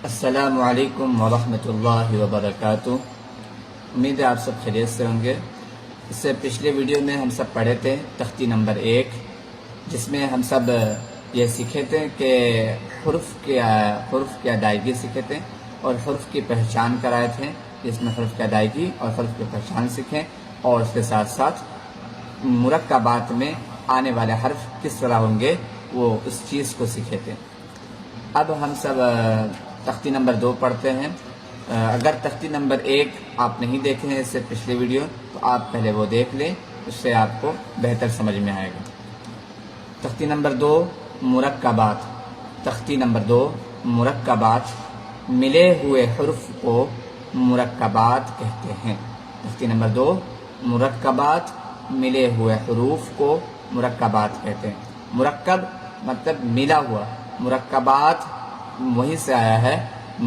السلام علیکم ورحمۃ اللہ وبرکاتہ۔ امید ہے آپ سب خیریت سے ہوں گے۔ اس سے پچھلے ویڈیو میں ہم سب پڑھے تھے تختی نمبر 1، جس میں ہم سب یہ سیکھے تھے کہ حروف کی ادائیگی سیکھے تھے اور حروف کی پہچان کرائے تھے، جس میں حروف کی ادائیگی اور حروف کی پہچان سیکھیں، اور اس کے ساتھ ساتھ مرکبات میں آنے والے حرف کس طرح ہوں گے وہ اس چیز کو سیکھے تھے۔ اب ہم سب تختی نمبر 2 پڑھتے ہیں۔ اگر تختی نمبر 1 آپ نہیں دیکھے ہیں اس سے پچھلے ویڈیو، تو آپ پہلے وہ دیکھ لیں، اس سے آپ کو بہتر سمجھ میں آئے گا۔ تختی نمبر 2 مرکبات۔ تختی نمبر 2 مرکبات، ملے ہوئے حروف کو مرکبات کہتے ہیں۔ تختی نمبر 2 مرکبات، ملے ہوئے حروف کو مرکبات کہتے ہیں۔ مرکب مطلب ملا ہوا، مرکبات وہیں سے آیا ہے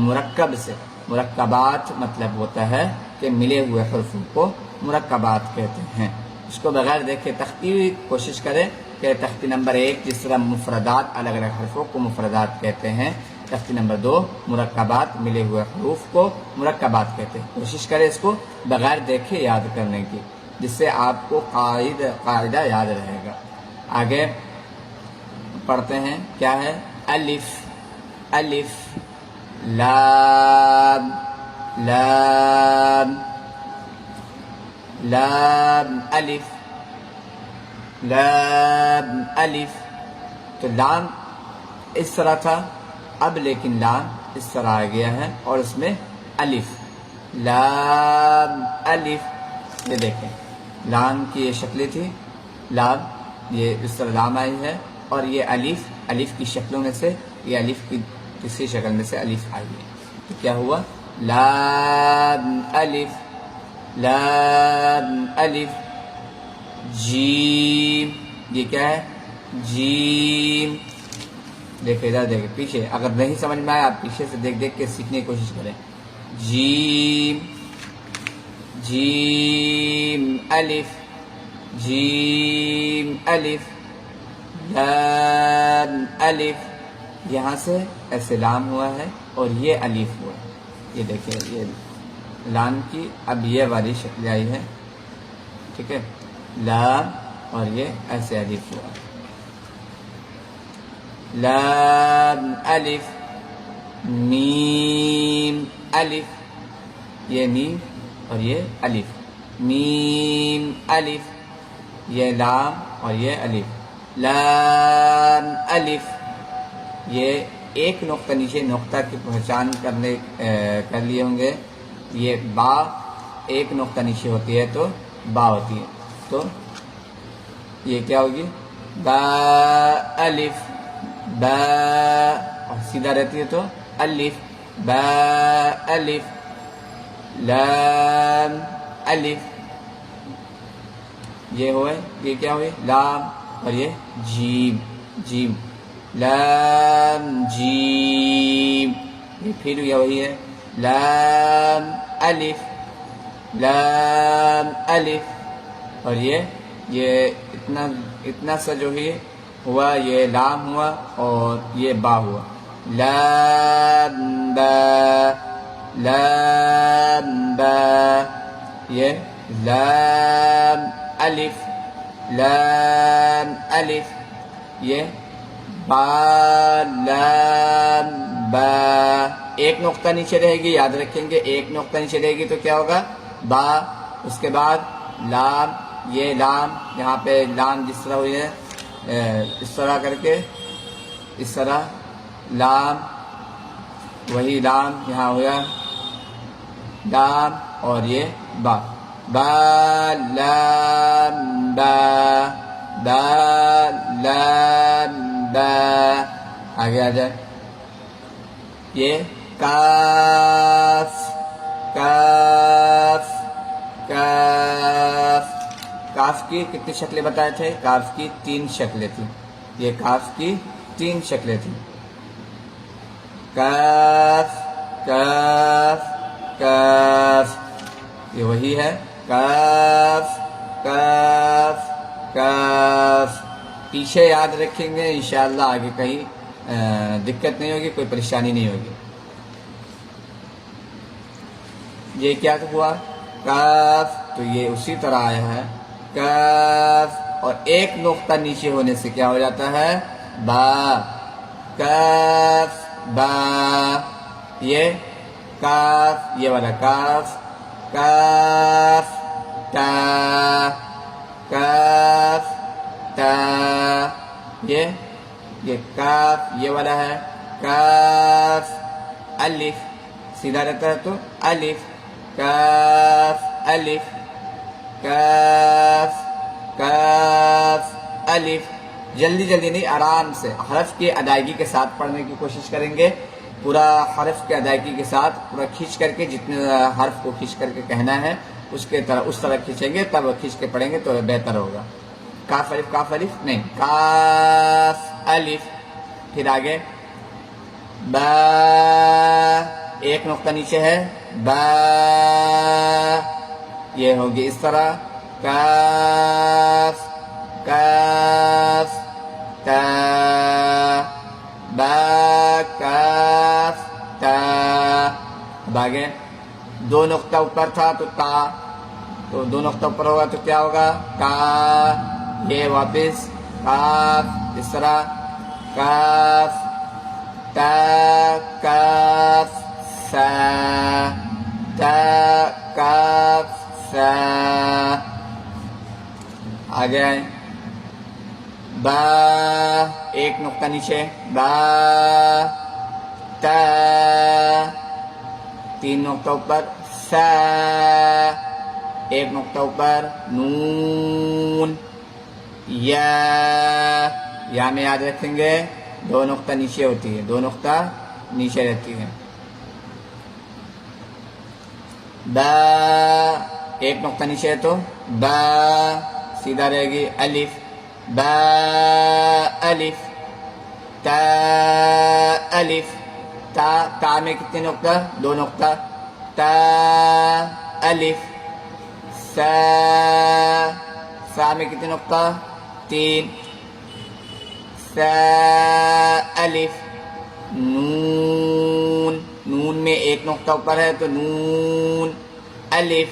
مرکب سے۔ مرکبات مطلب ہوتا ہے کہ ملے ہوئے حروف کو مرکبات کہتے ہیں۔ اس کو بغیر دیکھے تختی کوشش کریں کہ تختی نمبر 1 جس طرح مفردات الگ الگ حروفوں کو مفردات کہتے ہیں، تختی نمبر 2 مرکبات، ملے ہوئے حروف کو مرکبات کہتے ہیں۔ کوشش کریں اس کو بغیر دیکھے یاد کرنے کی، جس سے آپ کو قاعدہ یاد رہے گا۔ آگے پڑھتے ہیں، کیا ہے؟ الف، الف، لام، لام، لام، الف، لام، الف۔ تو لام اس طرح تھا، اب لیکن لام اس طرح آ گیا ہے اور اس میں الف، لام، الف۔ یہ دیکھیں، لام کی یہ شکلیں تھی، لام یہ اس طرح لام آئی ہے، اور یہ الف، الف کی شکلوں میں سے یہ الف کی کسی شکل میں سے الف آئی ہے۔ تو کیا ہوا؟ لام، الف، لام، الف۔ جیم، یہ کیا ہے؟ جیم۔ دیکھیں ادھر، دیکھیں پیچھے، اگر نہیں سمجھ میں آیا آپ پیچھے سے دیکھ دیکھ کے سیکھنے کی کوشش کریں۔ جیم، جیم، الف، جیم، الف، لام، الف۔ یہاں سے ایسے لام ہوا ہے اور یہ الف ہوا ہے۔ یہ دیکھیں، یہ لام کی اب یہ والی شکل آئی ہے، ٹھیک ہے؟ لام اور یہ ایسے الف ہوا ہے۔ لام، الف، میم، الف، یہ میم اور یہ الف، میم، الف، یہ لام اور یہ الف، لام، الف۔ یہ ایک نقطہ نیچے نقطہ کی پہچان کر لیے ہوں گے۔ یہ با ایک نقطہ نیچے ہوتی ہے تو با ہوتی ہے، تو یہ کیا ہوگی؟ با، الف، با، اور سیدھا رہتی ہے تو الف، با، الف، لام، الف۔ یہ ہوئے، یہ کیا ہوئے؟ لام، اور یہ جیم، جیم، لام، جیم۔ یہ پھر یہ وہی ہے، لام، الف، لام، الف، اور یہ اتنا سا جو ہے ہوا، یہ لام ہوا اور یہ با ہوا، لام، با، لام، با۔ یہ لام، الف، لام، الف، یہ با، لام، با۔ ایک نقطہ نیچے رہے گی، یاد رکھیں گے، ایک نقطہ نیچے رہے گی تو کیا ہوگا؟ با، اس کے بعد لام، یہ لام، یہاں پہ لام جس طرح ہوئی ہے اس طرح کر کے، اس طرح لام، وہی لام یہاں ہوا، لام اور یہ با، با، لام، با، با، لام، با۔ آگے آ جائے، یہ کاف، کاف، کاف۔ کاف کی کتنی شکلیں بتائے تھے؟ کاف کی 3 شکلیں تھیں۔ یہ کاف کی 3 شکلیں تھیں، کاف، کاف، کاف۔ یہ وہی ہے، کاف، کاف، کاف۔ پیچھے یاد رکھیں گے، انشاءاللہ آگے کہیں دقت نہیں ہوگی، کوئی پریشانی نہیں ہوگی۔ یہ کیا ہوا کاف، تو یہ اسی طرح آیا ہے کاف، اور ایک نقطہ نیچے ہونے سے کیا ہو جاتا ہے با، کاف با، یہ کاف، یہ والا کاف، کاف تا، کاف تا، یہ کاف، یہ والا ہے کاف، الف سیدھا رہتا ہے تو الف، کاف الف، کاف کاف الف. جلدی جلدی نہیں، آرام سے حرف کی ادائیگی کے ساتھ پڑھنے کی کوشش کریں گے. پورا حرف کی ادائیگی کے ساتھ پورا کھینچ کر کے، جتنے حرف کو کھینچ کر کے کہنا ہے اس طرح کھینچیں گے، تب کھینچ کے پڑھیں گے تو بہتر ہوگا. کاف الف نہیں، کاف الف. پھر آگے با، ایک نقطہ نیچے ہے با، یہ ہوگی اس طرح کاف کاف تا، با کاف تا. اب آگے دو نقطہ اوپر تھا تو تا، تو دو نقطہ اوپر ہوگا تو کیا ہوگا کا، یہ واپس کاف اس طرح کاف تا کاف سا، تا کاف سا. آگے آئیں با، ایک نقطہ نیچے با، تا، تین نقطہ اوپر سا، ایک نقطہ اوپر نون، یا میں یاد رکھیں گے دو نقطہ نیچے ہوتی ہے، دو نقطہ نیچے رہتی ہے. با، ایک نقطہ نیچے ہے تو با سیدھا رہے گی الف، با الف، تا الف، تا میں کتنے نقطہ دو نقطہ، تا الف، سا میں کتنے نقطہ تین، سا الف، نون میں ایک نقطہ اوپر ہے تو نون الف،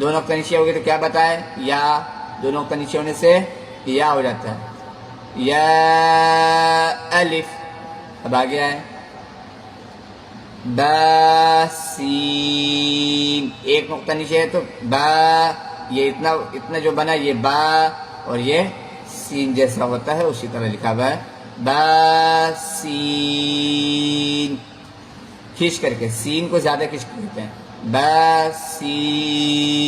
دو نقطہ نیچے ہوگی تو کیا بتائے یا، دو نقطہ نیچے ہونے سے یا ہو جاتا ہے یا الف. اب آگے آئے با سین، ایک نقطہ نیچے ہے تو با، یہ اتنا جو بنا یہ با اور یہ سین جیسا ہوتا ہے اسی طرح لکھا ہوا ہے با سین. کھینچ کر کے سین کو زیادہ کھینچ کر کہتے ہیں با سین.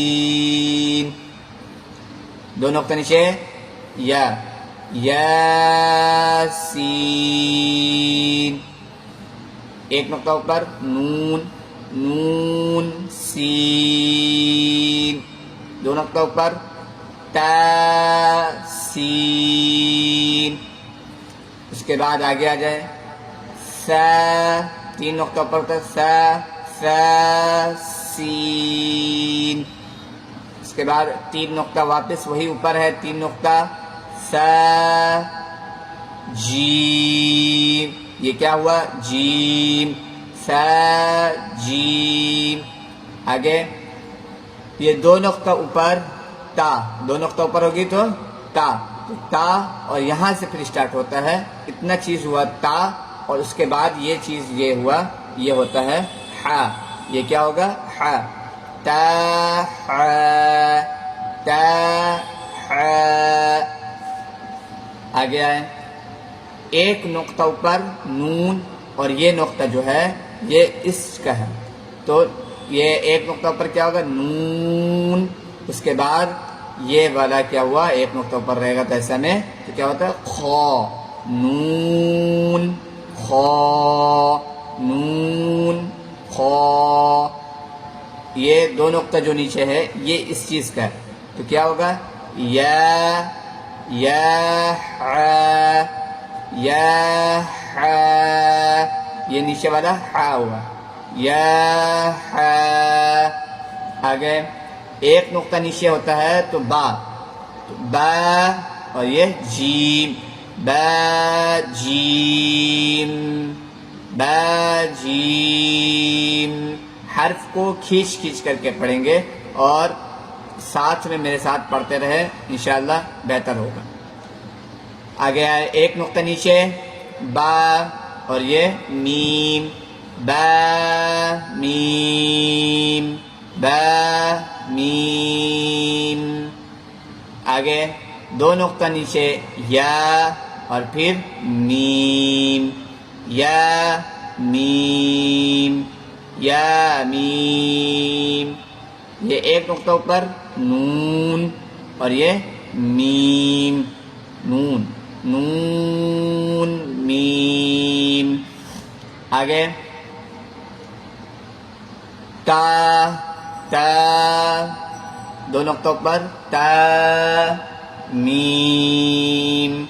دو نقطہ نیچے یا سین، ایک نقطہ اوپر نون سین، دو نقطہ اوپر تا سین. اس کے بعد آگے آ جائے سا، تین نقطہ اوپر ہوتا ہے سا سین. اس کے بعد تین نقطہ واپس وہی اوپر ہے، تین نقطہ سا جیم، یہ کیا ہوا جیم، سا جیم. آگے یہ دو نقطہ اوپر تا، دو نقطہ اوپر ہوگی تو تا اور یہاں سے پھر اسٹارٹ ہوتا ہے، اتنا چیز ہوا تا، اور اس کے بعد یہ چیز یہ ہوا، یہ ہوتا ہے ہا. یہ کیا ہوگا ہا، تا تا. آگے آئے ایک نقطہ اوپر نون، اور یہ نقطہ جو ہے یہ اس کا ہے، تو یہ ایک نقطہ اوپر کیا ہوگا نون. اس کے بعد یہ والا کیا ہوا، ایک نقطہ اوپر رہے گا تو ایسا میں تو کیا ہوتا ہے خو، نون خو، نون خو. یہ دو نقطہ جو نیچے ہے یہ اس چیز کا ہے تو کیا ہوگا یا یہ نیچے والا ہا ہوا یا. آگے ایک نقطہ نیچے ہوتا ہے تو با اور یہ جیم، با جیم حرف کو کھینچ کھینچ کر کے پڑھیں گے اور ساتھ میں میرے ساتھ پڑھتے رہے، انشاءاللہ بہتر ہوگا۔ آگے آئے ایک نقطہ نیچے با اور یہ میم، با میم، با میم۔ آگے دو نقطہ نیچے یا اور پھر میم، یا میم، یا میم۔ یہ ایک نقطہ اوپر نون اور یہ میم، نون، نون میم۔ آگے تا، تا، دو نقطوں پر تا میم،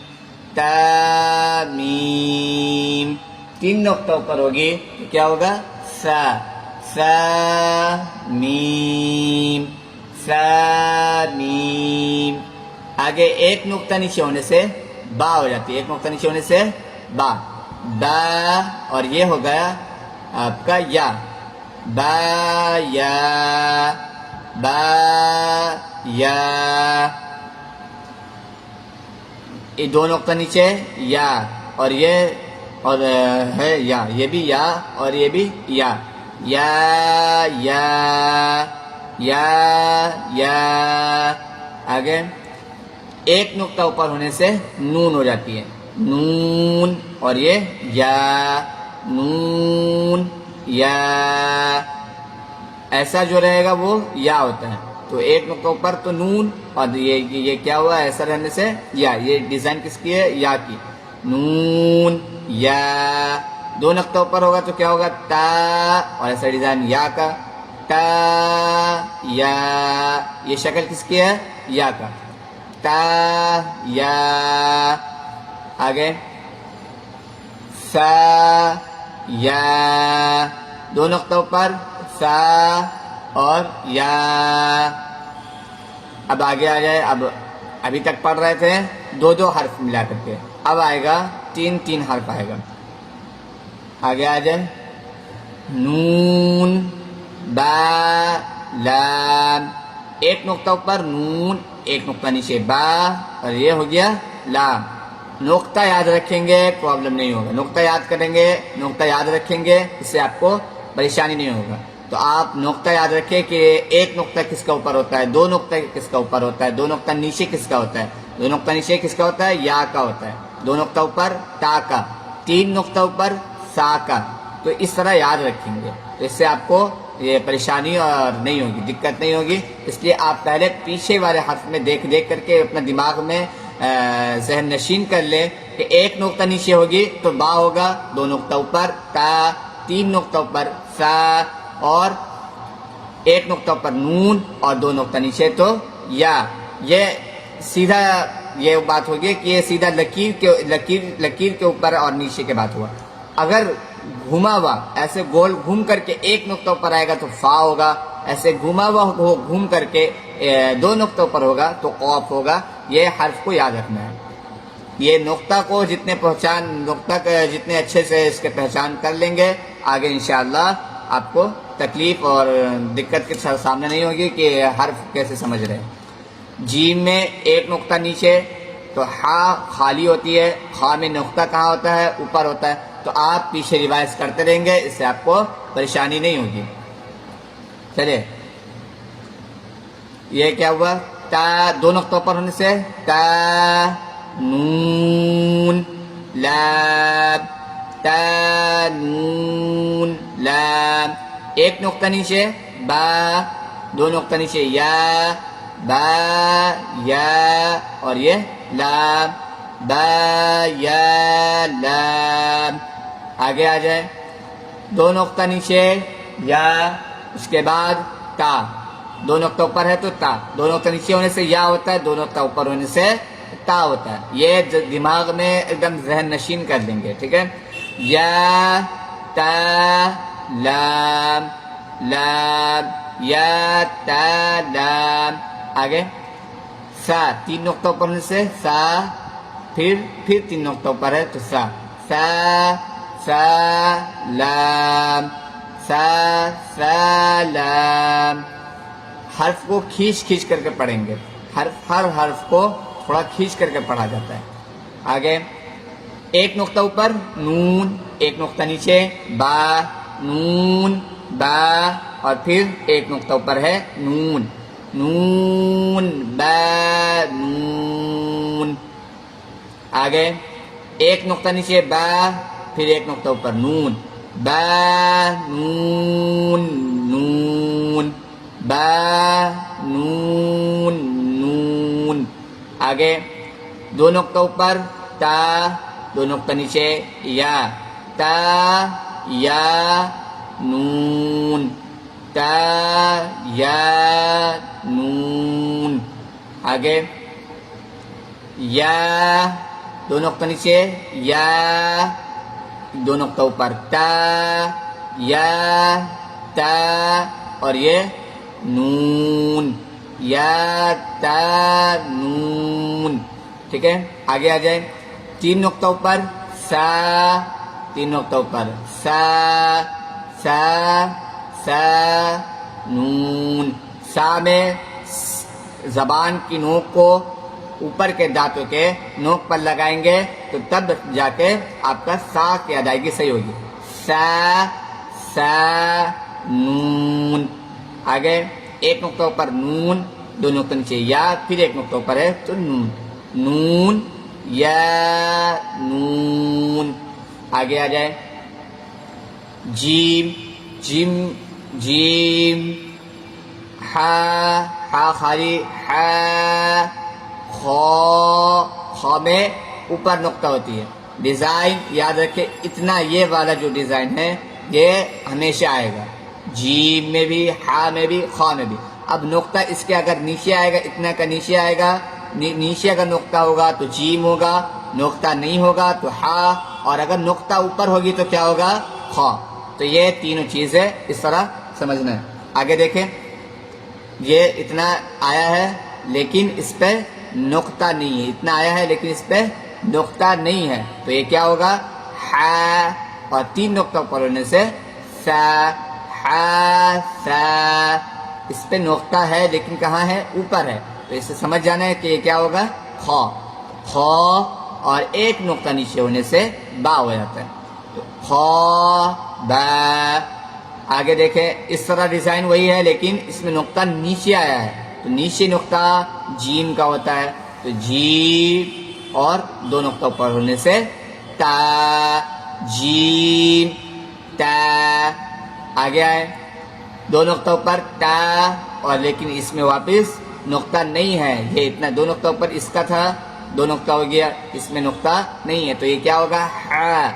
تا میم۔ تین نقطوں پر ہوگی تو کیا ہوگا؟ سا، سا میم، سا میم۔ آگے ایک نقطہ نیچے ہونے سے با ہو جاتی ہے، ایک نقطہ نیچے ہونے سے با، با اور یہ ہو گیا آپ کا یا، با یا، با یا۔ یہ دو نقطہ نیچے یا اور یہ اور ہے یا، یہ بھی یا اور یہ بھی یا، یا یا، یا یا۔ آگے ایک نقطہ اوپر ہونے سے نون ہو جاتی ہے، نون اور یہ یا، نون یا۔ ایسا جو رہے گا وہ یا ہوتا ہے، تو ایک نقطہ اوپر تو نون اور یہ کیا ہوا ایسا رہنے سے یا۔ یہ ڈیزائن کس کی ہے؟ یا کی، نون یا۔ دو نقطہ اوپر ہوگا تو کیا ہوگا؟ تا اور ایسا ڈیزائن یا کا، تا یا۔ یہ شکل کس کی ہے؟ یا کا، تا یا۔ آگے سا یا، دو نقطہ اوپر سا اور یا۔ اب آگے آ جائے، اب ابھی تک پڑھ رہے تھے دو دو حرف ملا کر کے، اب آئے گا تین تین حرف آئے گا۔ آگے آ جائے نون، با، لام۔ ایک نقطہ اوپر نون، ایک نقطہ نیچے با اور یہ ہو گیا لام۔ نقطہ یاد رکھیں گے پرابلم نہیں ہوگا، نقطہ یاد کریں گے، نقطہ یاد رکھیں گے، اس سے آپ کو پریشانی نہیں ہوگا۔ تو آپ نقطہ یاد رکھیں کہ ایک نقطہ کس کا اوپر ہوتا ہے، دو نقطہ کس کا اوپر ہوتا ہے، دو نقطہ نیچے کس کا ہوتا ہے، دو نقطہ نیچے کس کا ہوتا ہے؟ یا کا ہوتا ہے، دو نقطہ اوپر تا کا، تین نقطہ اوپر سا کا۔ تو اس طرح یاد رکھیں گے، تو اس سے آپ کو یہ پریشانی اور نہیں ہوگی، دقت نہیں ہوگی۔ اس لیے آپ پہلے پیچھے والے حرف میں دیکھ دیکھ کر کے اپنا دماغ میں ذہن نشین کر لیں کہ ایک نقطہ نیچے ہوگی تو با ہوگا، دو نقطہ اوپر تا، تین نقطہ اوپر سا اور ایک نقطہ اوپر نون اور دو نقطہ نیچے تو یا۔ یہ سیدھا یہ بات ہوگی کہ یہ سیدھا لکیر کے اوپر اور نیچے کے بات ہوا۔ اگر گھما ہوا ایسے گول گھوم کر کے ایک نقطہ اوپر آئے گا تو فا ہوگا، ایسے گھما ہوا گھوم کر کے دو نقطہ اوپر ہوگا تو قوف ہوگا۔ یہ حرف کو یاد رکھنا ہے۔ یہ نقطہ کو جتنے اچھے سے اس کے پہچان کر لیں گے، آگے انشاءاللہ آپ کو تکلیف اور دقت کے سامنے نہیں ہوگی کہ حرف کیسے سمجھ رہے ہیں۔ جیم میں ایک نقطہ نیچے تو ہا خالی ہوتی ہے، خا میں نقطہ کہاں ہوتا ہے؟ اوپر ہوتا ہے۔ تو آپ پیچھے ریوائز کرتے رہیں گے، اس سے آپ کو پریشانی نہیں ہوگی۔ چلیے یہ کیا ہوا؟ تا، دو نقطوں پر ہونے سے تا، نون، لام، تا، نون، لام۔ ایک نقطہ نیچے با، دو نقطہ نیچے یا، با یا اور یہ لام، با یا لام۔ آگے آ جائے دو نقطہ نیچے یا، اس کے بعد تا، دو نقطہ اوپر ہے تو تا، دو نقطہ نیچے ہونے سے یا ہوتا ہے، دو نقطہ اوپر ہونے سے تا ہوتا ہے۔ یہ دماغ میں ایک دم ذہن نشین کر دیں گے، ٹھیک ہے؟ یا، تا، لام، لام، یا، تا، لام۔ آگے سا، تین نقطہ اوپر ہونے سے سا، پھر تین نقطہ اوپر ہے تو سا، سا، سا، لام، سا سا لام. حرف کو کھینچ کھینچ کر کے پڑھیں گے. ہر حرف کو تھوڑا کھینچ کر کے پڑھا جاتا ہے. آگے ایک نقطہ اوپر نون، ایک نقطہ نیچے با، نون با، اور پھر ایک نقطہ اوپر ہے نون، نون با نون. آگے ایک نقطہ نیچے با، پھر ایک نقطہ اوپر نون، با نون نون، با نون نون. آگے دو نقطہ اوپر تا، دو نقطہ نیچے یا، تا یا نون، تا یا نون. آگے یا، دو نقطہ نیچے یا، دو نقطہ اوپر تا یا تا، اور یہ نون، یا تا نون. ٹھیک ہے. آگے آ جائے تین نقطہ اوپر سا، تین نقطہ اوپر سا سا سا نون. سا میں زبان کی نوک کو اوپر کے دانتوں کے نوک پر لگائیں گے تو تب جا کے آپ کا سا کی ادائیگی صحیح ہوگی. سا سا نون. آگے ایک نقطہ اوپر نون، دو نقطہ نیچے یا، پھر ایک نقطہ اوپر ہے تو نون، نون یا نون. آگے آ جائے جیم، جیم جیم، ہا، ہا خالی ہا، خا میں اوپر نقطہ ہوتی ہے. ڈیزائن یاد رکھے اتنا، یہ والا جو ڈیزائن ہے یہ ہمیشہ آئے گا، جیم میں بھی، ہا میں بھی، خا میں بھی. اب نقطہ اس کے اگر نیچے آئے گا، اتنا کا نیچے آئے گا، نیچے اگر نقطہ ہوگا تو جیم ہوگا، نقطہ نہیں ہوگا تو ہا، اور اگر نقطہ اوپر ہوگی تو کیا ہوگا؟ خا. تو یہ تینوں چیزیں اس طرح سمجھنا ہے. آگے دیکھیں یہ اتنا آیا ہے لیکن اس پہ نقطہ نہیں ہے، اتنا آیا ہے لیکن اس پہ نقطہ نہیں ہے، تو یہ کیا ہوگا؟ ہا، اور تین نقطہ اوپر ہونے سے سا، ہا سا. اس پہ نقطہ ہے لیکن کہاں ہے؟ اوپر ہے. تو اس سے سمجھ جانا ہے کہ یہ کیا ہوگا؟ خا. خا اور ایک نقطہ نیچے ہونے سے با ہو جاتا ہے. تو خا با. آگے دیکھیں اس طرح ڈیزائن وہی ہے لیکن اس میں نقطہ نیچے آیا ہے، تو نیچے نقطہ جیم کا ہوتا ہے، تو جیم اور دو نقطہ اوپر ہونے سے تا، جیم تا. آگے آئے دو نقطہ اوپر تا، اور لیکن اس میں واپس نقطہ نہیں ہے، یہ اتنا دو نقطہ اوپر اس کا تھا، دو نقطہ ہو گیا، اس میں نقطہ نہیں ہے، تو یہ کیا ہوگا؟ ہا.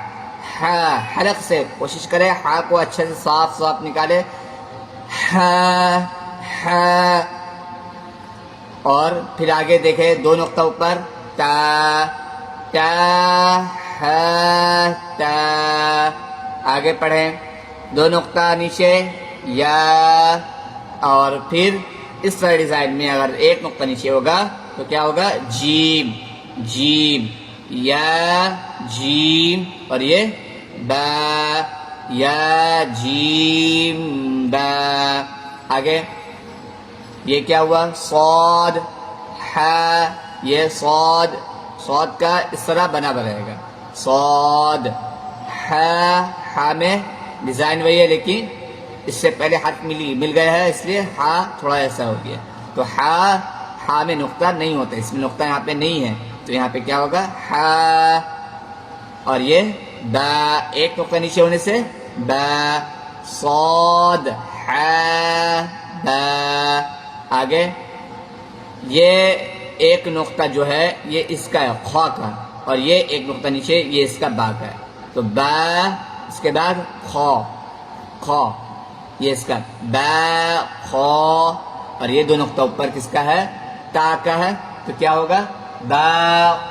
ہا حلق سے کوشش کرے ہا کو اچھے سے صاف صاف نکالے. ہا ہا. اور پھر آگے دیکھیں دو نقطہ اوپر تا، تا ہا تا. آگے پڑھیں دو نقطہ نیچے یا، اور پھر اس طرح ڈیزائن میں اگر ایک نقطہ نیچے ہوگا تو کیا ہوگا؟ جیم، جیم یا جیم، اور یہ با، یا جیم با. آگے یہ کیا ہوا؟ صاد، ہا. یہ صاد، صاد کا اس طرح بنا رہے گا، صاد ہا. ہا میں ڈیزائن وہی ہے لیکن اس سے پہلے حرف مل گیا ہے، اس لیے ہا تھوڑا ایسا ہو گیا. تو ہا، ہا میں نقطہ نہیں ہوتا، اس میں نقطہ یہاں پہ نہیں ہے، تو یہاں پہ کیا ہوگا؟ ہا. اور یہ با، ایک نقطہ نیچے ہونے سے با. صاد ہا با. آگے یہ ایک نقطہ جو ہے یہ اس کا ہے خا کا، اور یہ ایک نقطہ نیچے یہ اس کا با کا ہے، تو با اس کے بعد خا، خا یہ اس کا با خا، اور یہ دو نقطہ اوپر کس کا ہے؟ تا کا ہے، تو کیا ہوگا؟ با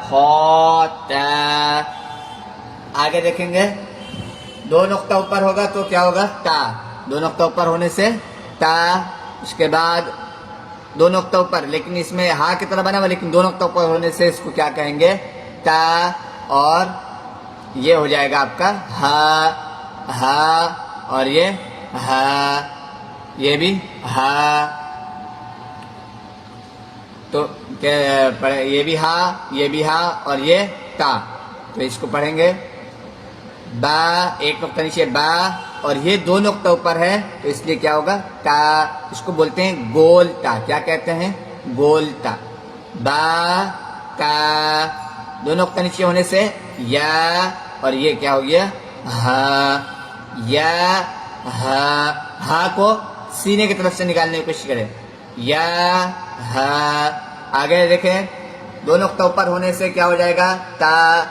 خا تا. آگے دیکھیں گے دو نقطہ اوپر ہوگا تو کیا ہوگا؟ تا. دو نقطہ اوپر ہونے سے تا. اس کے بعد دو نقطہ اوپر، لیکن اس میں ہا کی طرح بنا ہوا لیکن دو نقطہ اوپر ہونے سے اس کو کیا کہیں گے؟ تا. اور یہ ہو جائے گا آپ کا ہا، ہا، اور یہ ہا، یہ بھی ہا، تو یہ بھی ہا، یہ بھی ہا، اور یہ تا. تو اس کو پڑھیں گے با، ایک نقطہ نیچے با، اور یہ دو نقطہ اوپر ہے تو اس لیے کیا ہوگا تا. اس کو بولتے ہیں گول تا. کیا کہتے ہیں؟ گول تا. با تا، دو نقطہ نیچے ہونے سے یا، اور یہ کیا ہو گیا ہا. یا ہا، ہا کو سینے کی طرف سے نکالنے کی کوشش کریں. یا ہا. آگے دیکھیں، دو نقطہ اوپر ہونے سے کیا ہو جائے گا تا.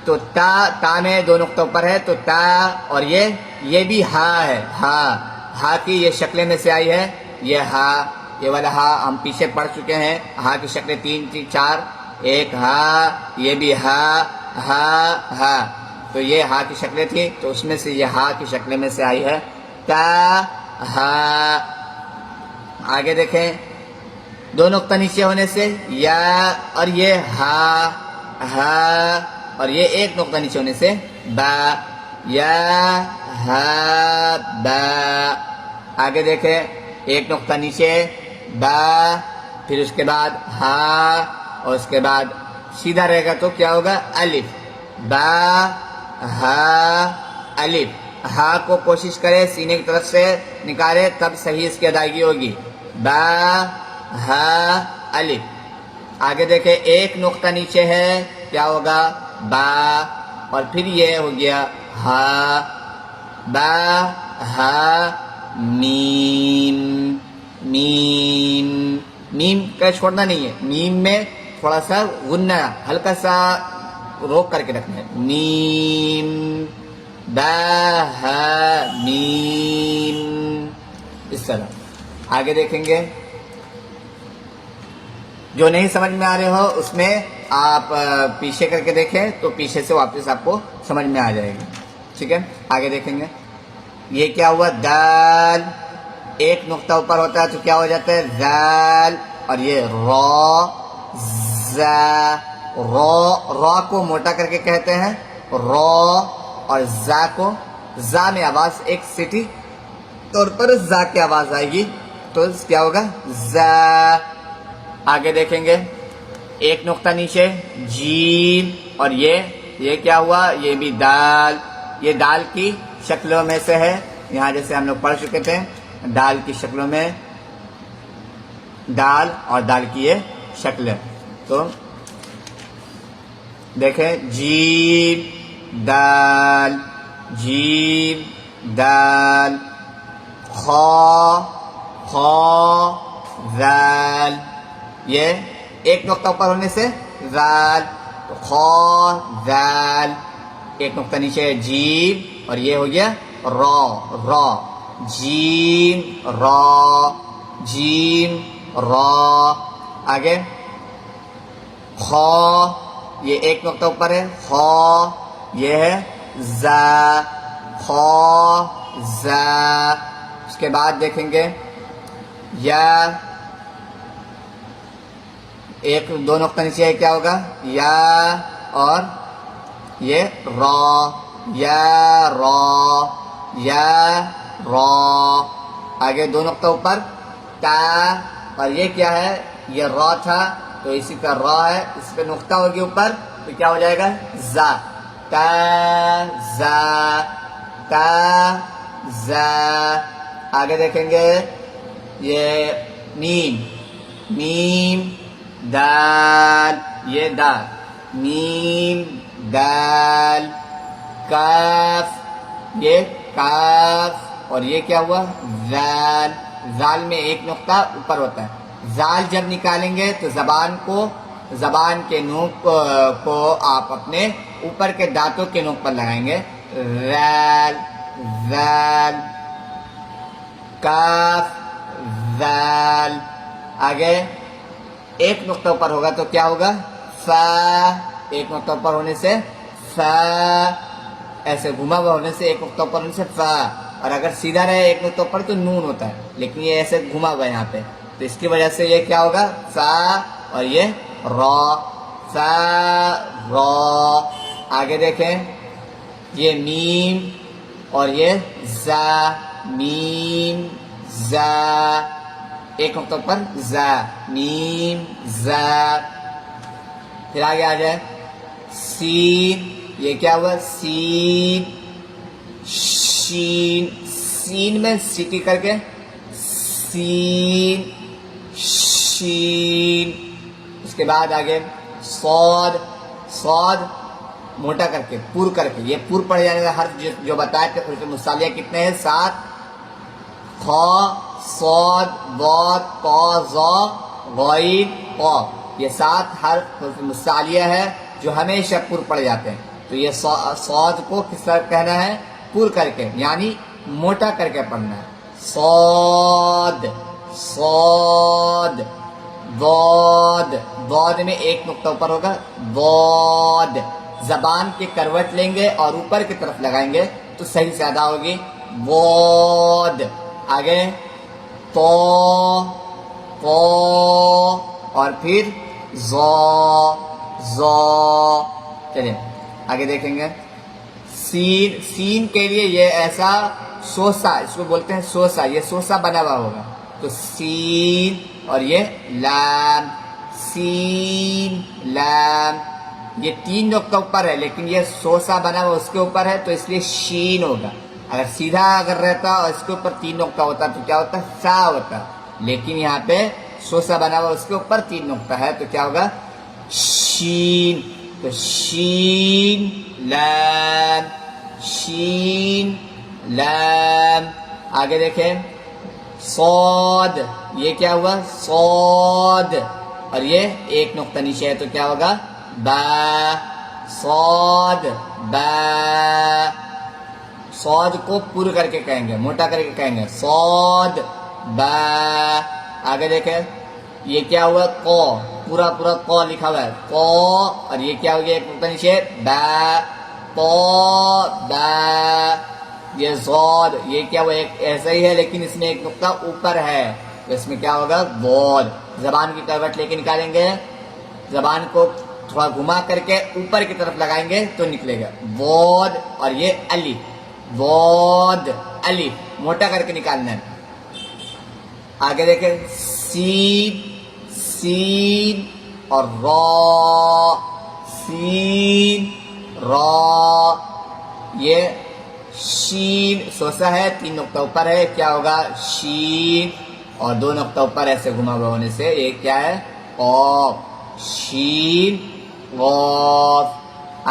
تو تا میں دو نقطہ اوپر ہے تو تا، اور یہ بھی ہا ہے. ہا کی یہ شکلیں میں سے آئی ہے. یہ ہا، یہ والا ہا ہم پیچھے پڑھ چکے ہیں. ہا کی شکلیں 3 4، ایک ہا، یہ بھی ہا، ہا. تو یہ ہا کی شکلیں تھیں تو اس میں سے یہ ہا کی شکلیں میں سے آئی ہے تا ہا. آگے دیکھیں، دو نقطہ نیچے ہونے سے یا، اور یہ ہا، اور یہ ایک نقطہ نیچے ہونے سے با. یا ہا با. آگے دیکھیں، ایک نقطہ نیچے با، پھر اس کے بعد ہا، اور اس کے بعد سیدھا رہے گا تو کیا ہوگا الف. با ہا الف. ہا کو کوشش کرے سینے کی طرف سے نکالے تب صحیح اس کی ادائیگی ہوگی. با ہا الف. آگے دیکھیں، ایک نقطہ نیچے ہے کیا ہوگا با، اور پھر یہ ہو گیا ہا. با ہا میم. میم کا چھوڑنا نہیں ہے. میم میں تھوڑا سا غنہ ہلکا سا روک کر کے رکھنا ہے. میم. با ہا میم. اس طرح آگے دیکھیں گے. جو نہیں سمجھ میں آ رہے ہو اس میں آپ پیچھے کر کے دیکھیں تو پیچھے سے واپس آپ کو سمجھ میں آ جائے گی. ٹھیک ہے، آگے دیکھیں گے. یہ کیا ہوا دال، ایک نقطہ اوپر ہوتا ہے تو کیا ہو جاتا ہے ذال. اور یہ را، زا. را کو موٹا کر کے کہتے ہیں را، اور زا کو، زا میں آواز ایک سیٹی طور پر زا کی آواز آئے گی تو کیا ہوگا زا. آگے دیکھیں گے، ایک نقطہ نیچے جیم، اور یہ کیا ہوا یہ بھی دال. یہ دال کی شکلوں میں سے ہے. یہاں جیسے ہم لوگ پڑھ چکے تھے دال کی شکلوں میں، دال اور دال کی یہ شکلیں. تو دیکھیں جیم دال، جیم دال. خا ذال. یہ ایک نقطہ اوپر ہونے سے ذال، تو خا ذال. ایک نقطہ نیچے جیم، اور یہ ہو گیا را. جیم را، جیم را. آگے خا، یہ ایک نقطہ اوپر ہے خا، یہ ہے زا. خا زا. اس کے بعد دیکھیں گے یا، ایک دو نقطہ نیچے ہے کیا ہوگا یا، اور یہ را. یا را، یا را. آگے دو نقطہ اوپر تا، اور یہ کیا ہے یہ را تھا تو اسی کا را ہے. اس پہ نقطہ ہوگی اوپر تو کیا ہو جائے گا زا. تا زا، تا زا. آگے دیکھیں گے یہ میم. میم دال، یہ دال. میم دال. کاف، یہ کاف، اور یہ کیا ہوا ذال. ذال میں ایک نقطہ اوپر ہوتا ہے. ذال جب نکالیں گے تو زبان کے نوک کو آپ اپنے اوپر کے دانتوں کے نوک پر لگائیں گے. ذال ذال. کاف ذال. آگے ایک نقطہ اوپر ہوگا تو کیا ہوگا فا. ایک نقطہ اوپر ہونے سے فا، ایسے گھما ہوا ہونے سے ایک نقطہ اوپر ہونے سے فا. اور اگر سیدھا رہے ایک نقطہ اوپر تو نون ہوتا ہے، لیکن یہ ایسے گھما ہوا ہے یہاں پہ تو اس کی وجہ سے یہ کیا ہوگا فا، اور یہ را. فا را. آگے دیکھیں یہ میم اور یہ زا. میم زا، ایک نقطہ پر زا، میم زا. پھر آگے آ جائے سین، یہ کیا ہوا سین، شین، سین میں سیٹی کر کے سین شین. اس کے بعد آگے صاد، صاد موٹا کر کے پور کر کے، یہ پور پڑھ جانے کا حرف جو بتایا کہ حروف مصالحہ کتنے ہیں 7، خا صاد ضاد طا ظا غین قا، یہ 7 حروف مصالحہ ہے جو ہمیشہ پور پڑھ جاتے ہیں. تو یہ صاد کو کس طرح کہنا ہے پور کر کے، یعنی موٹا کر کے پڑھنا ہے. صاد صاد. ضاد، ضاد میں ایک نقطہ اوپر ہوگا ضاد، زبان کی کروٹ لیں گے اور اوپر کی طرف لگائیں گے تو صحیح سے ادا ہوگی ضاد. آگے تو تو اور پھر ظا ظا. چلیے آگے دیکھیں گے سین، سین کے لیے یہ ایسا سوسا، اس کو بولتے ہیں سوسا، یہ سوسا بنا ہوا ہوگا. تو سین اور یہ لام، سین لام. یہ 3 نقطہ اوپر ہے لیکن یہ سوسا بنا ہوا اس کے اوپر ہے تو اس لیے شین ہوگا. اگر سیدھا اگر رہتا اور اس کے اوپر 3 نقطہ ہوتا تو کیا ہوتا سا ہوتا، لیکن یہاں پہ سوسا بنا ہوا اس کے اوپر 3 نقطہ ہے تو کیا ہوگا شین. تو شین لام، شین لام. آگے دیکھیں صاد، یہ کیا ہوا صاد اور یہ ایک نقطہ نیچے ہے تو کیا ہوگا با، صاد با. صاد کو پور کر کے کہیں گے، موٹا کر کے کہیں گے صاد با. آگے دیکھیں یہ کیا ہوا قو، پورا پورا قو لکھا ہوا ہے قو، اور یہ کیا ہو گیا ایک نقطہ نیچے با، قو با. یہ ضاد، یہ کیا ہوا ایک ایسا ہی ہے لیکن اس میں ایک نقطہ اوپر ہے تو اس میں کیا ہوگا ضاد. زبان کی کروٹ لے کے نکالیں گے، زبان کو تھوڑا گھما کر کے اوپر کی طرف لگائیں گے تو نکلے گا ضاد. اور یہ الف، ضاد الف موٹا کر کے نکالنا ہے. آگے دیکھیں سین، سین اور را، سین را. یہ شین سوسا ہے، 3 نقطہ اوپر ہے کیا ہوگا شین، اور 2 نقطہ اوپر ایسے گھما ہوا ہونے سے یہ کیا ہے قاف، شین قاف.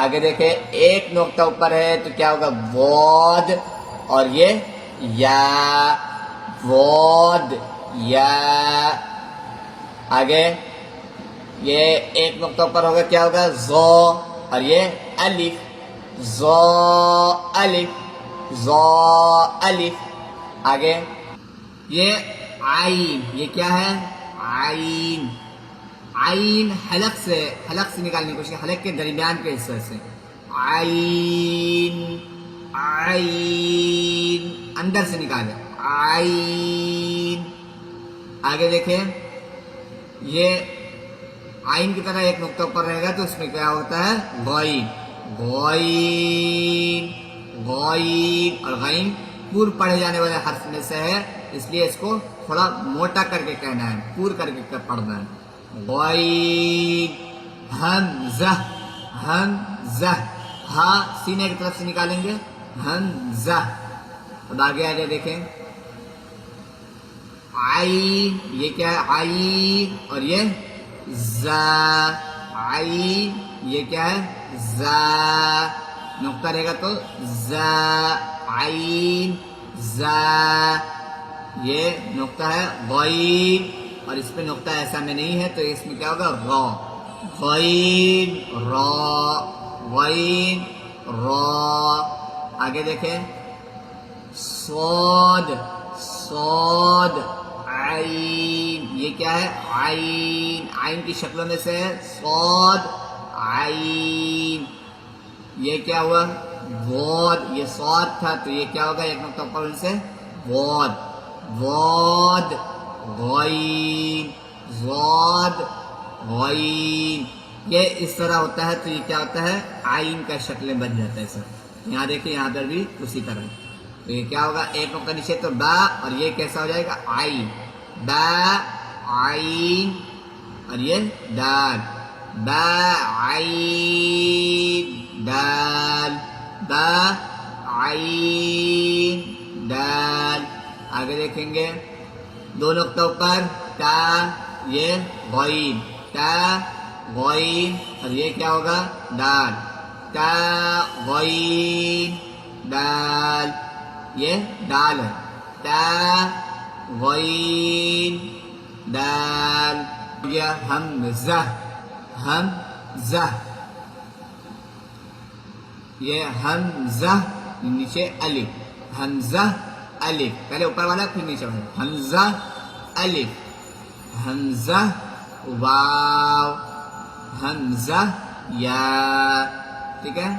آگے دیکھیں ایک نقطہ اوپر ہے تو کیا ہوگا ضاد اور یہ یا، ضاد یا. آگے یہ ایک نقطہ اوپر ہوگا کیا ہوگا ظا اور یہ الف، ظا الف، ظا الف. آگے یہ عین، یہ کیا ہے عین، عین حلق سے نکالنے کی کوشش، حلق کے درمیان کے حصے سے عین، عین اندر سے نکالے عین. آگے دیکھیں یہ عین کی طرح ایک نقطہ اوپر رہے گا تو اس میں کیا ہوتا ہے غین، غین غین. اور غین پور پڑھے جانے والے حرف میں سے ہے اس لیے اس کو تھوڑا موٹا کر کے کہنا ہے، پور کر کے پڑھنا ہے غین. حمزہ، حمزہ ہا سینے کی طرف سے نکالیں گے حمزہ. اب آگے آگے دیکھیں عین، یہ کیا ہے عین اور یہ زا، عین یہ کیا ہے زا، نقطہ رہے گا تو زا، عین زا. یہ نقطہ ہے غین اور اس پہ نقطہ ایسا میں نہیں ہے تو اس میں کیا ہوگا را، غین را، غین را. آگے دیکھیں صاد، صاد عین، یہ کیا ہے عین، عین کی شکلوں میں سے ہے صاد عین. یہ کیا ہوا ضاد، یہ صاد تھا تو یہ کیا ہوگا ایک نقطہ اوپر سے ضاد، ضاد غین، ضاد غین. یہ اس طرح ہوتا ہے تو یہ کیا ہوتا ہے عین کا شکل بن جاتا ہے سر. یہاں دیکھیں یہاں پر بھی اسی طرح تو یہ کیا ہوگا؟ ایک نقطہ نیچے تو با، اور یہ کیسا ہو جائے گا؟ آئی، با عین، اور یہ دال، با عین دال، با عین دال۔ آگے دیکھیں گے دو نقطوں پر تا، یہ غین، تا غین، اور یہ کیا ہوگا؟ دال، تا غین دال، یہ دال ہے، تا غین دال۔ یہ حمزہ، حمزہ، یہ حمزہ، نیچے الف، حمزہ الف، پہلے اوپر والا پھر نیچے والا، حمزہ الف، حمزہ واو، حمزہ یا، ٹھیک ہے۔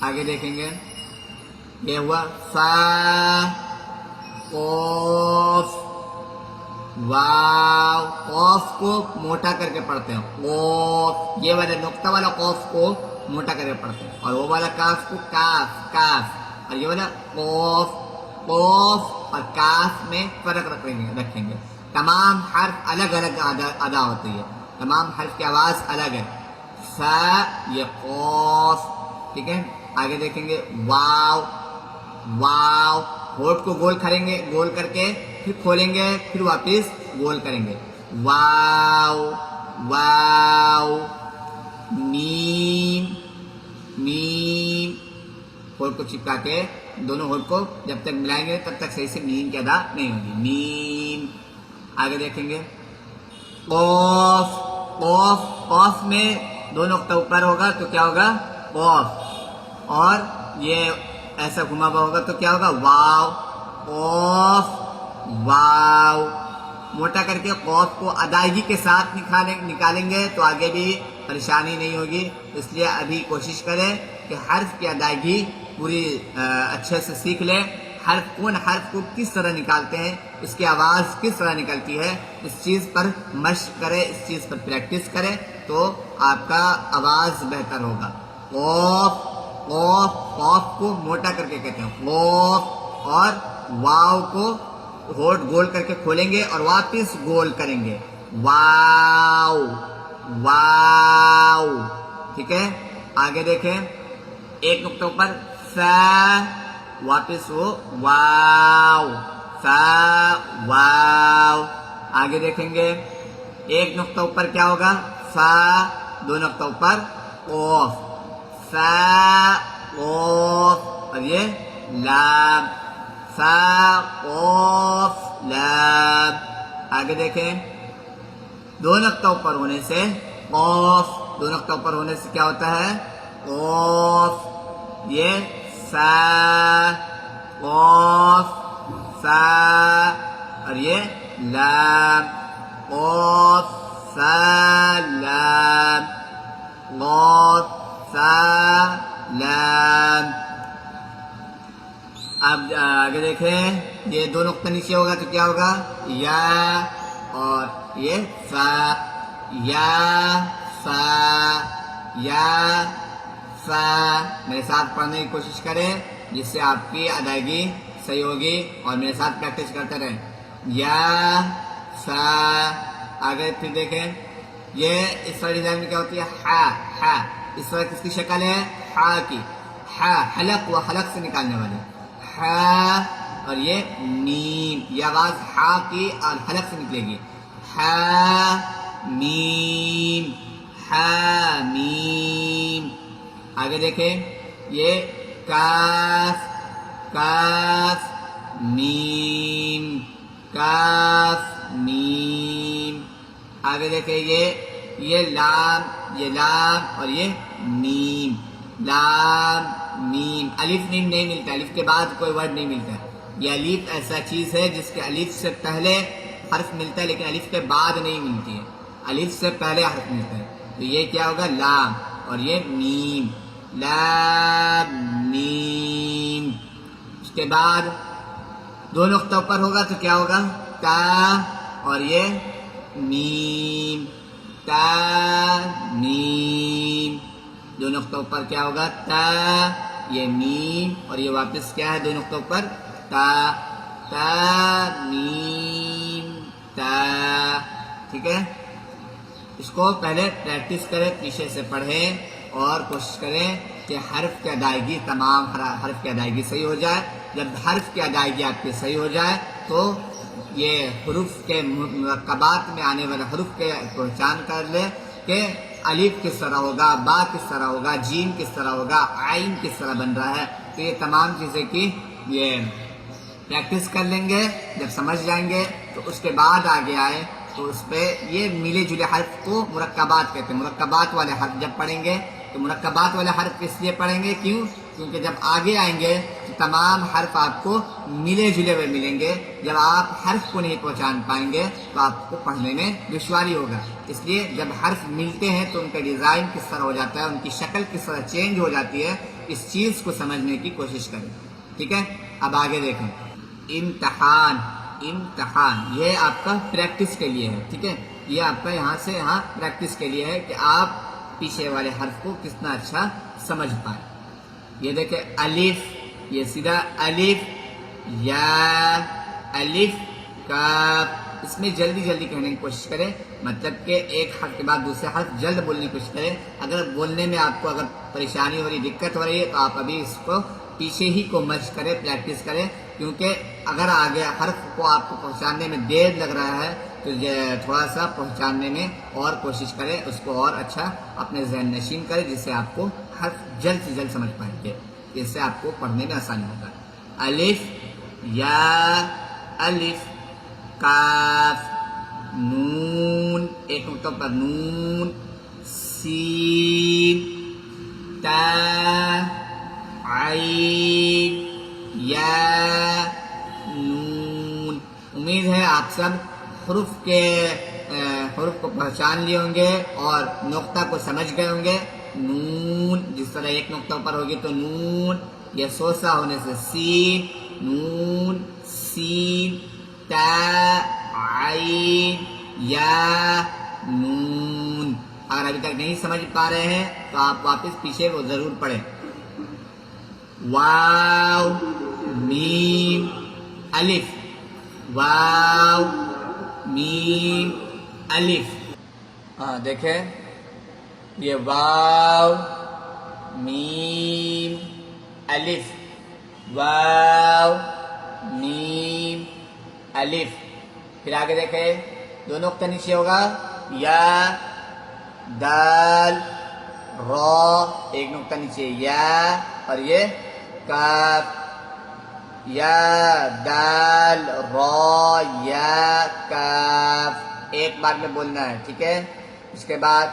آگے دیکھیں گے یہ ہوا فا، قوف، واو، قوف کو موٹا کر کے پڑھتے ہیں، قوف، یہ والا نقطہ والا قوف کو موٹا کر کے پڑھتے ہیں، اور وہ والا کاف کو کاف، کاف، اور یہ والا قوف، قوف اور کاف میں فرق رکھیں گے۔ تمام حرف الگ الگ ادا ہوتی ہے، تمام حرف کی آواز الگ ہے۔ فا، یہ قوف، ٹھیک ہے۔ آگے دیکھیں گے واو، واو، ہونٹ کو گول کریں گے، گول کر کے پھر کھولیں گے، پھر واپس گول کریں گے، واو، واو، میم، میم، ہونٹ کو چپکا کے دونوں ہونٹ کو جب تک ملائیں گے تب تک صحیح سے میم کی ادا نہیں ہوگی، میم۔ آگے دیکھیں گے قوف، قوف، قوف میں دو نقطہ اوپر ہوگا تو کیا ہوگا؟ قوف، اور یہ ایسا گھما ہوا ہوگا تو کیا ہوگا؟ واو، قوف، واو، موٹا کر کے قوف کو ادائیگی کے ساتھ نکالیں گے تو آگے بھی پریشانی نہیں ہوگی، اس لیے ابھی کوشش کریں کہ حرف کی ادائیگی پوری اچھے سے سیکھ لیں، حرف کون حرف کو کس طرح نکالتے ہیں، اس کی آواز کس طرح نکلتی ہے، اس چیز پر مشق کریں، اس چیز پر پریکٹس کریں تو آپ کا آواز بہتر ہوگا۔ قوف، قوف، قوف کو موٹا کر کے کہتے ہیں قوف، اور واو کو ہونٹ گول کر کے کھولیں گے اور واپس گول کریں گے، واو، واو، ٹھیک ہے۔ آگے دیکھیں ایک نقطہ پر فا، واپس وہ واو، فا، واو۔ آگے دیکھیں گے ایک نقطہ اوپر کیا ہوگا؟ فا، دو نقطہ اوپر قوف، فا، قوف، اور یہ لام، فا، قوف، لام۔ آگے دیکھیں دو نقطہ اوپر ہونے سے قوف، دو نقطہ اوپر ہونے سے کیا ہوتا ہے؟ قوف، یہ فا، قوف، فا، اور یہ لام، قوف، فا، لام، قوف، فا، لام۔ اب آگے دیکھیں یہ دو نقطہ نیچے ہوگا تو کیا ہوگا؟ یا، اور یہ فا، یا، فا، یا، فا۔ میرے ساتھ پڑھنے کی کوشش کریں جس سے آپ کی ادائیگی صحیح ہوگی، اور میرے ساتھ پریکٹس کرتے رہیں، یا، فا۔ آگے پھر دیکھیں یہ اس طرح ڈیزائن میں کیا ہوتی ہے؟ ہا، ہا، اس طرح کس کی شکل ہے؟ ہا کی، ہا، حلق و حلق سے نکالنے والے، ہا، اور یہ میم، یہ آواز ہا کی اور حلق سے نکلے گی، ہا، میم، ہا، میم۔ آگے دیکھیں یہ کاف، کاف، میم، کاف، میم۔ آگے دیکھیں یہ لام، یہ لام، اور یہ میم، لام، میم۔ الف میم نہیں ملتا، الف کے بعد کوئی ورڈ نہیں ملتا، یہ الف ایسا چیز ہے جس کے الف سے پہلے حرف ملتا ہے لیکن الف کے بعد نہیں ملتی ہے، الف سے پہلے حرف ملتا ہے، تو یہ کیا ہوگا؟ لام، اور یہ میم، لام، میم۔ اس کے بعد دو نقطہ اوپر ہوگا تو کیا ہوگا؟ تا، اور یہ میم، تا، میم۔ دو نقطہ اوپر کیا ہوگا؟ تا، یہ میم، اور یہ واپس کیا ہے دو نقطوں پر تا، تا میم تا، ٹھیک ہے. اس کو پہلے پریکٹس کریں، پیچھے سے پڑھیں اور کوشش کریں کہ حرف کی ادائیگی، تمام حرف کی ادائیگی صحیح ہو جائے. جب حرف کی ادائیگی آپ کی صحیح ہو جائے تو یہ حروف کے مرکبات میں آنے والے حروف کے پہچان کر لے کہ الف کس طرح ہوگا، با کس طرح ہوگا، جیم کس طرح ہوگا، عین کس طرح بن رہا ہے. تو یہ تمام چیزیں کی یہ پریکٹس کر لیں گے. جب سمجھ جائیں گے تو اس کے بعد آگے آئے تو اس پہ یہ ملے جلے حرف کو مرکبات کہتے ہیں. مرکبات والے حرف جب پڑھیں گے تو مرکبات والے حرف اس لیے پڑھیں گے کیونکہ جب آگے آئیں گے تو تمام حرف آپ کو ملے جلے ہوئے ملیں گے. جب آپ حرف کو نہیں پہچان پائیں گے تو آپ کو پڑھنے میں دشواری ہوگا. اس لیے جب حرف ملتے ہیں تو ان کا ڈیزائن کس طرح ہو جاتا ہے، ان کی شکل کس طرح چینج ہو جاتی ہے، اس چیز کو سمجھنے کی کوشش کریں. ٹھیک ہے، اب آگے دیکھیں. امتحان، امتحان یہ آپ کا پریکٹس کے لیے ہے. ٹھیک ہے، یہ آپ کا یہاں سے یہاں پریکٹس کے لیے ہے کہ آپ پیچھے والے حرف کو کتنا اچھا سمجھ پائیں. یہ دیکھیں الف، یہ سیدھا الف یا الف کاف. اس میں جلدی جلدی کہنے کی کوشش کریں، مطلب کہ ایک حرف کے بعد دوسرے حرف جلد بولنے کی کوشش کریں. اگر بولنے میں آپ کو اگر پریشانی ہو رہی، دقت ہو رہی ہے تو آپ ابھی اس کو پیچھے ہی کو مشق کریں، پریکٹس کریں. کیونکہ اگر آگے حرف کو آپ کو پہنچانے میں دیر لگ رہا ہے تو تھوڑا سا پہنچانے میں اور کوشش کریں، اس کو اور اچھا اپنے ذہن نشین کریں جس سے آپ کو حرف جلد سے جلد سمجھ پائیں گے، جس سے آپ کو پڑھنے میں آسانی ہوگا. الف یا الف کاف نون، ایک نقطہ پر نون، سین تا عین یا نون. امید ہے آپ سب حروف کو پہچان لیے ہوں گے اور نقطہ کو سمجھ گئے ہوں گے. نون جس طرح ایک نقطہ پر ہوگی تو نون، یہ سوسا ہونے سے سین، نون سین تا عین یا نون. اگر ابھی تک نہیں سمجھ پا رہے ہیں تو آپ واپس پیچھے وہ ضرور پڑھیں. واو میم الف، واو میم الف. ہاں دیکھیں یہ واو میم الف، واو میم الف. پھر آگے دیکھیں دو نقطہ نیچے ہوگا، یا دال را، ایک نقطہ نیچے یا، اور یہ کاف، یا دال را یا کاف، ایک بار میں بولنا ہے. ٹھیک ہے، اس کے بعد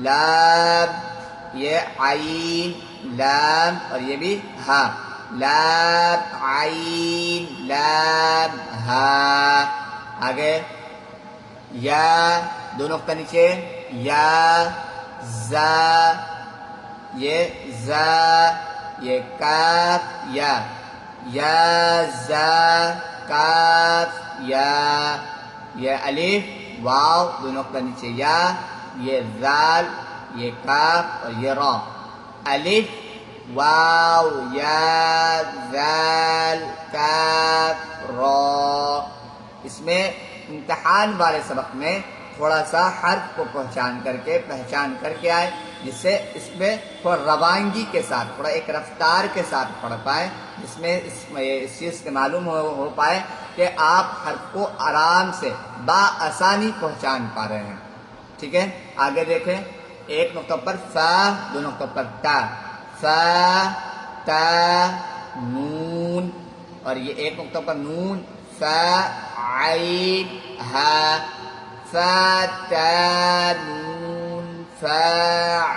لام، یہ عین لام، اور یہ بھی ہا، لام عین لام ہا. آگے یا دو نقطہ نیچے، یا زا، یہ زا، یہ کاف یا، یا زا کاف یا. یہ الف واو دو نقطہ نیچے یا، یہ زال، یہ کاف، اور یہ را. الف واو یا زال کاف را. اس میں امتحان والے سبق میں تھوڑا سا حرف کو پہچان کر کے آئے، جس سے اس میں تھوڑا روانگی کے ساتھ، تھوڑا ایک رفتار کے ساتھ پڑھ پائے، جس میں اس چیز سے معلوم ہو پائے کہ آپ حرف کو آرام سے بآسانی پہچان پا رہے ہیں. ٹھیک ہے، آگے دیکھیں. ایک نقطہ پر فا، دو نقطہ پر تا، فا تا نون، اور یہ ایک نقطہ پر نون، فا عین ہا، فا تا نون فا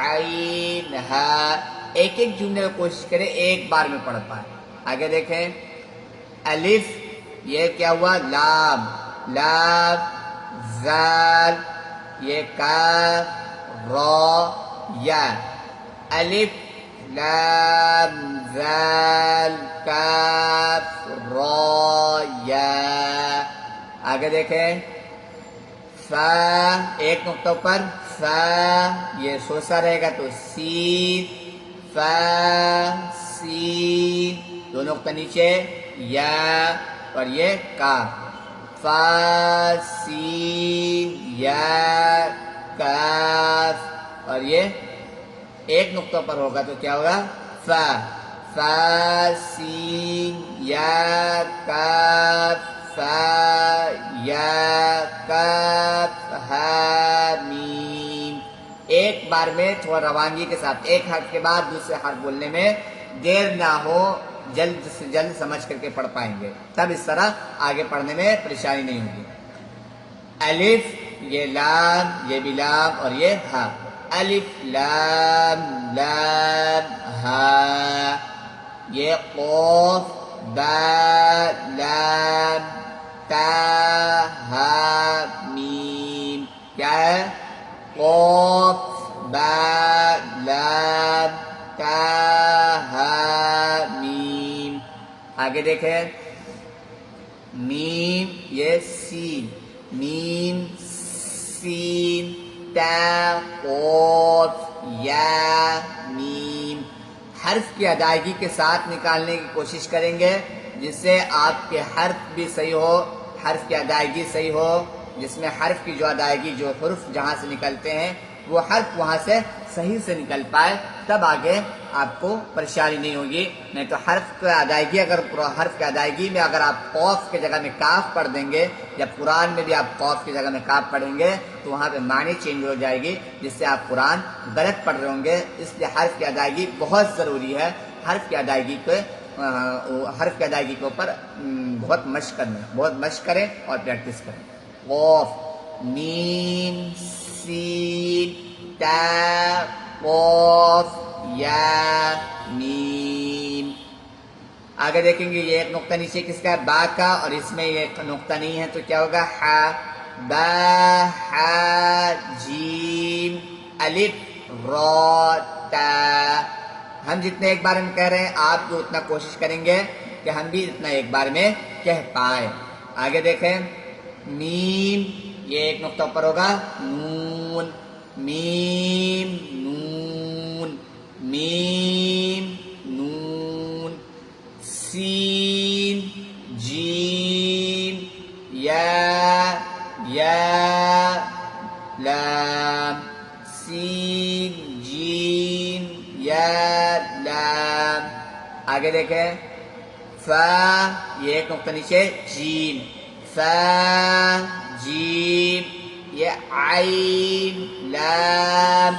عین ہا. ایک ایک جملے کو کوشش کریں ایک بار میں پڑھ پائیں. آگے دیکھیں الف، یہ کیا ہوا لام، لام زال، یہ کاف را یا. الف لام زال کاف را یا. آگے دیکھیں فا، ایک نقطہ پر فا، یہ سوسا رہے گا تو سین، فا سین، دو نقطہ نیچے یا اور یہ کاف، فا سین یا کاف، اور یہ ایک نقطہ پر ہوگا تو کیا ہوگا فا، فا سین یا کاف فا یا کاف ہا میم۔ ایک بار میں تھوڑا روانگی کے ساتھ ایک حرف کے بعد دوسرے حرف بولنے میں دیر نہ ہو، جلد سے جلد سمجھ کر کے پڑھ پائیں گے، تب اس طرح آگے پڑھنے میں پریشانی نہیں ہوگی۔ الف، یہ لام، یہ بھی لام اور یہ ہا، الف لام لام ہا، یہ قوف با لام تا ہا میم، کیا ہے قوف با لام تا ہا میم۔ آگے دیکھیں میم، یہ سین، میم سین تا قوف یا میم، حرف کی ادائیگی کے ساتھ نکالنے کی کوشش کریں گے جس سے آپ کے حرف بھی صحیح ہو، حرف کی ادائیگی صحیح ہو، جس میں حرف کی جو ادائیگی، جو حرف جہاں سے نکلتے ہیں وہ حرف وہاں سے صحیح سے نکل پائے، تب آگے آپ کو پریشانی نہیں ہوگی۔ نہیں تو حرف کی ادائیگی، اگر حرف کی ادائیگی میں اگر آپ قوف کے جگہ میں کاف پڑھ دیں گے، یا قرآن میں بھی آپ قوف کی جگہ میں کاف پڑھیں گے تو وہاں پہ معنی چینج ہو جائے گی، جس سے آپ قرآن غلط پڑھ رہے ہوں گے۔ اس لیے حرف کی ادائیگی بہت ضروری ہے، حرف کی ادائیگی کے اوپر بہت مشق کرنا، بہت مشق کریں اور پریکٹس کریں۔ قوف، میم سین تا قوف یا میم۔ آگے دیکھیں گے یہ ایک نقطہ نیچے کس کا ہے با کا، اور اس میں یہ نقطہ نہیں ہے تو کیا ہوگا ہا، با ہا جیم الف را تا۔ ہم جتنے ایک بار میں کہہ رہے ہیں آپ بھی اتنا کوشش کریں گے کہ ہم بھی اتنا ایک بار میں کہہ پائے۔ آگے دیکھیں میم، یہ ایک نقطہ پر ہوگا نون، میم نون، میم نون، سین جیم یا لام، سین جیم یا لام۔ آگے دیکھیں فا، یہ ایک نقطہ نیچے جیم، فا جیم، یہ عین لام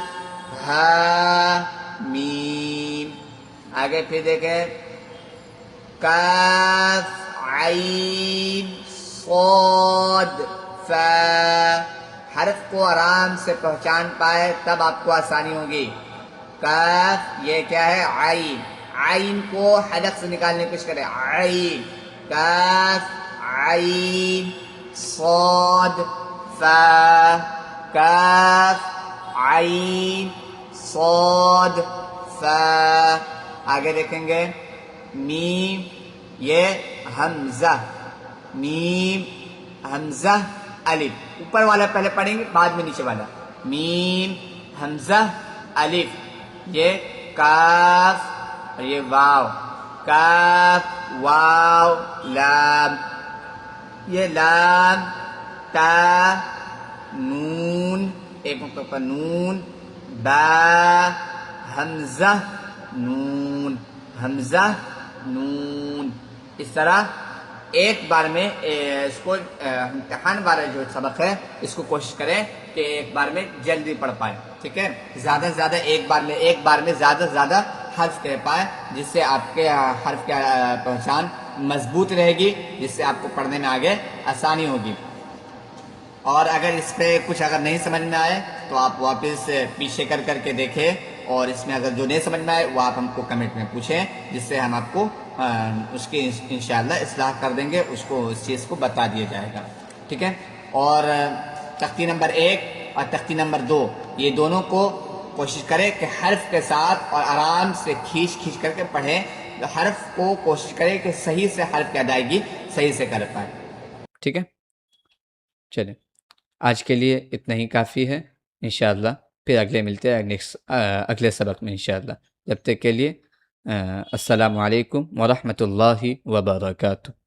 ہا میم۔ آگے پھر دیکھیں کاف عین صاد فا، حرف کو آرام سے پہچان پائے تب آپ کو آسانی ہوگی۔ کاف، یہ کیا ہے عین، عین کو حلق سے نکالنے کی کوشش کریں، عین، کاف عین صاد فا، کاف عین صاد فا۔ آگے دیکھیں گے میم، یہ حمزہ، میم حمزہ الف، اوپر والا پہلے پڑھیں گے بعد میں نیچے والا، میم حمزہ الف، یہ کاف اور یہ واو، کاف واو لام، یہ لام تا نون، ایک نقطہ پر نون، با حمزہ نون، حمزہ نون۔ اس طرح ایک بار میں اس کو امتحان والا جو سبق ہے اس کو کوشش کریں کہ ایک بار میں جلدی پڑھ پائے، ٹھیک ہے، زیادہ سے زیادہ ایک بار میں زیادہ سے زیادہ حرف کہہ پائے، جس سے آپ کے حرف کی پہچان مضبوط رہے گی، جس سے آپ کو پڑھنے میں آگے آسانی ہوگی۔ اور اگر اس پہ کچھ اگر نہیں سمجھ میں آئے تو آپ واپس پیچھے کر کے دیکھیں، اور اس میں اگر جو نہیں سمجھ میں آئے وہ آپ ہم کو کمنٹ میں پوچھیں، جس سے ہم آپ کو اس کی انشاءاللہ اصلاح کر دیں گے، اس چیز کو بتا دیا جائے گا، ٹھیک ہے۔ اور تختی نمبر 1 اور تختی نمبر 2 یہ دونوں کو کوشش کریں کہ حرف کے ساتھ اور آرام سے کھینچ کر کے پڑھیں، حرف کو کوشش کریں کہ صحیح سے حرف کی ادائیگی صحیح سے کر پائیں، ٹھیک ہے۔ چلیں آج کے لیے اتنا ہی کافی ہے، انشاءاللہ پھر اگلے ملتے ہیں اگلے سبق میں انشاءاللہ۔ جب تک کے لیے السلام علیکم ورحمۃ اللہ وبرکاتہ.